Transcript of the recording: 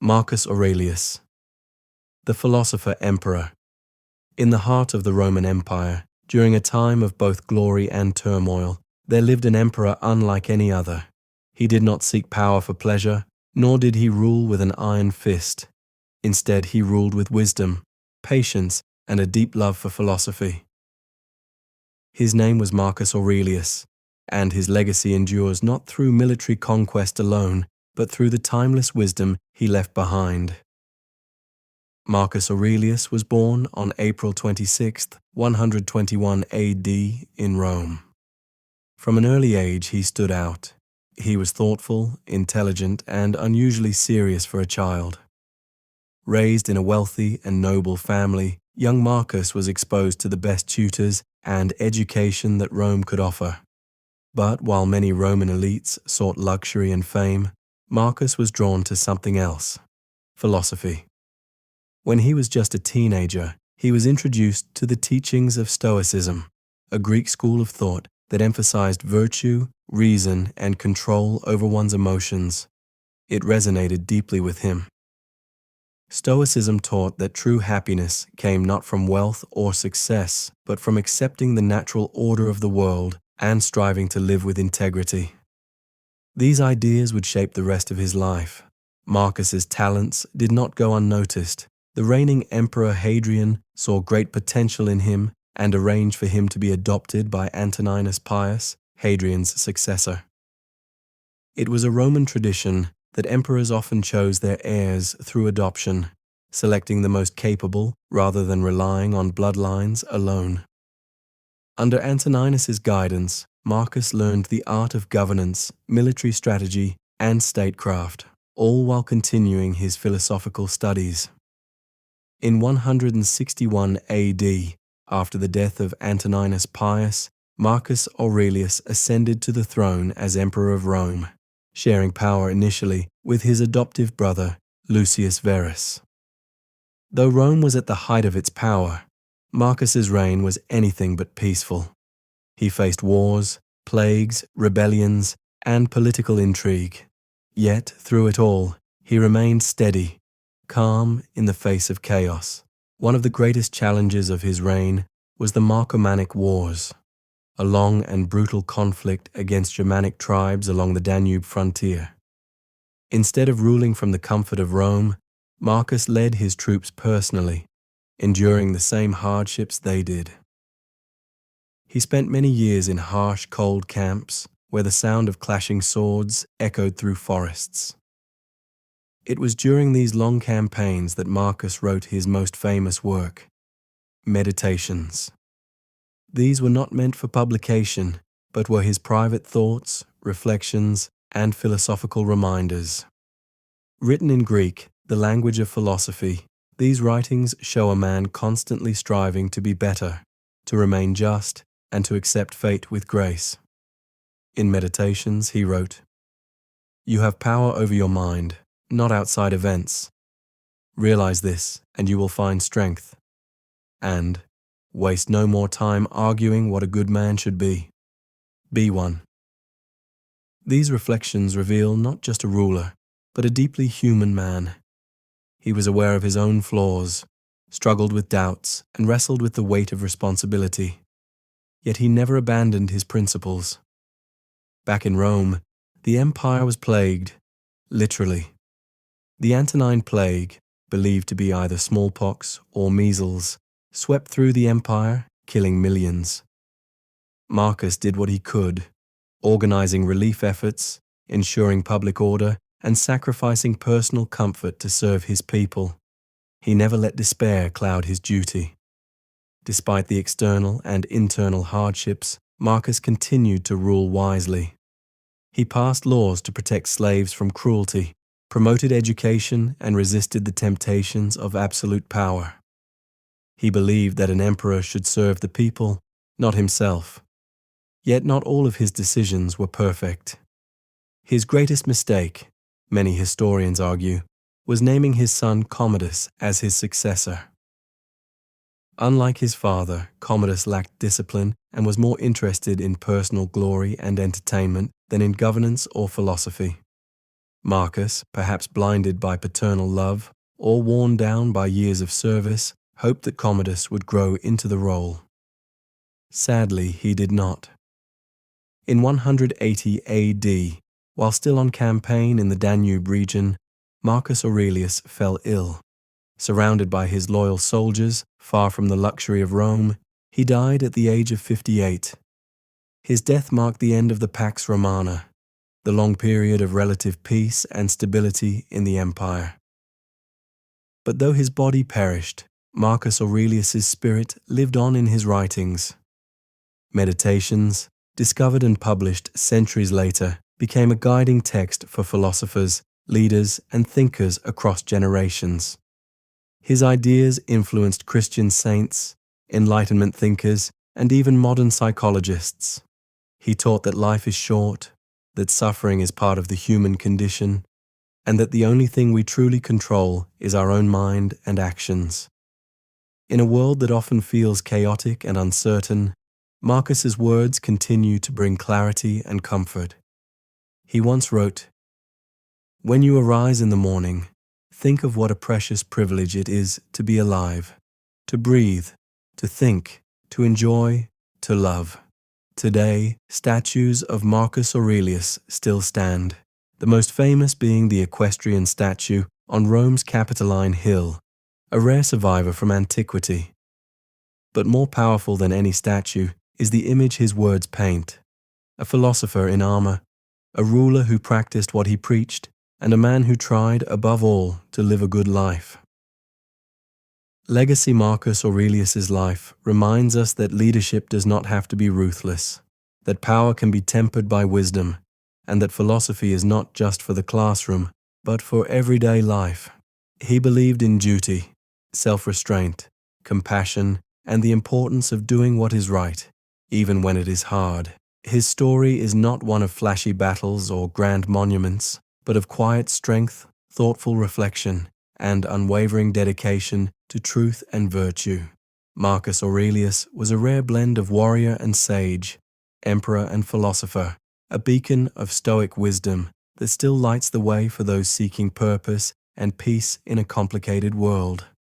Marcus Aurelius, the philosopher-emperor. In the heart of the Roman Empire, during a time of both glory and turmoil, there lived an emperor unlike any other. He did not seek power for pleasure, nor did he rule with an iron fist. Instead, he ruled with wisdom, patience, and a deep love for philosophy. His name was Marcus Aurelius, and his legacy endures not through military conquest alone, but through the timeless wisdom he left behind. Marcus Aurelius was born on April 26, 121 AD in Rome. From an early age he stood out. He was thoughtful, intelligent, and unusually serious for a child. Raised in a wealthy and noble family, young Marcus was exposed to the best tutors and education that Rome could offer. But while many Roman elites sought luxury and fame, Marcus was drawn to something else: philosophy. When he was just a teenager, he was introduced to the teachings of Stoicism, a Greek school of thought that emphasized virtue, reason, and control over one's emotions. It resonated deeply with him. Stoicism taught that true happiness came not from wealth or success, but from accepting the natural order of the world and striving to live with integrity. These ideas would shape the rest of his life. Marcus's talents did not go unnoticed. The reigning emperor Hadrian saw great potential in him and arranged for him to be adopted by Antoninus Pius, Hadrian's successor. It was a Roman tradition that emperors often chose their heirs through adoption, selecting the most capable rather than relying on bloodlines alone. Under Antoninus's guidance, Marcus learned the art of governance, military strategy, and statecraft, all while continuing his philosophical studies. In 161 AD, after the death of Antoninus Pius, Marcus Aurelius ascended to the throne as Emperor of Rome, sharing power initially with his adoptive brother, Lucius Verus. Though Rome was at the height of its power, Marcus's reign was anything but peaceful. He faced wars, plagues, rebellions, and political intrigue. Yet, through it all, he remained steady, calm in the face of chaos. One of the greatest challenges of his reign was the Marcomannic Wars, a long and brutal conflict against Germanic tribes along the Danube frontier. Instead of ruling from the comfort of Rome, Marcus led his troops personally, enduring the same hardships they did. He spent many years in harsh, cold camps where the sound of clashing swords echoed through forests. It was during these long campaigns that Marcus wrote his most famous work, Meditations. These were not meant for publication, but were his private thoughts, reflections, and philosophical reminders. Written in Greek, the language of philosophy, these writings show a man constantly striving to be better, to remain just, and to accept fate with grace. In Meditations, he wrote, "You have power over your mind, not outside events. Realize this, and you will find strength. And waste no more time arguing what a good man should be. Be one." These reflections reveal not just a ruler, but a deeply human man. He was aware of his own flaws, struggled with doubts, and wrestled with the weight of responsibility. Yet he never abandoned his principles. Back in Rome, the empire was plagued, literally. The Antonine Plague, believed to be either smallpox or measles, swept through the empire, killing millions. Marcus did what he could, organizing relief efforts, ensuring public order, and sacrificing personal comfort to serve his people. He never let despair cloud his duty. Despite the external and internal hardships, Marcus continued to rule wisely. He passed laws to protect slaves from cruelty, promoted education, and resisted the temptations of absolute power. He believed that an emperor should serve the people, not himself. Yet not all of his decisions were perfect. His greatest mistake, many historians argue, was naming his son Commodus as his successor. Unlike his father, Commodus lacked discipline and was more interested in personal glory and entertainment than in governance or philosophy. Marcus, perhaps blinded by paternal love or worn down by years of service, hoped that Commodus would grow into the role. Sadly, he did not. In 180 AD, while still on campaign in the Danube region, Marcus Aurelius fell ill. Surrounded by his loyal soldiers, far from the luxury of Rome, he died at the age of 58. His death marked the end of the Pax Romana, the long period of relative peace and stability in the empire. But though his body perished, Marcus Aurelius's spirit lived on in his writings. Meditations, discovered and published centuries later, became a guiding text for philosophers, leaders, and thinkers across generations. His ideas influenced Christian saints, Enlightenment thinkers, and even modern psychologists. He taught that life is short, that suffering is part of the human condition, and that the only thing we truly control is our own mind and actions. In a world that often feels chaotic and uncertain, Marcus's words continue to bring clarity and comfort. He once wrote, "When you arise in the morning, think of what a precious privilege it is to be alive, to breathe, to think, to enjoy, to love." Today, statues of Marcus Aurelius still stand, the most famous being the equestrian statue on Rome's Capitoline Hill, a rare survivor from antiquity. But more powerful than any statue is the image his words paint: a philosopher in armor, a ruler who practiced what he preached, and a man who tried, above all, to live a good life. Legacy Marcus Aurelius's life reminds us that leadership does not have to be ruthless, that power can be tempered by wisdom, and that philosophy is not just for the classroom, but for everyday life. He believed in duty, self-restraint, compassion, and the importance of doing what is right, even when it is hard. His story is not one of flashy battles or grand monuments, but of quiet strength, thoughtful reflection, and unwavering dedication to truth and virtue. Marcus Aurelius was a rare blend of warrior and sage, emperor and philosopher, a beacon of Stoic wisdom that still lights the way for those seeking purpose and peace in a complicated world.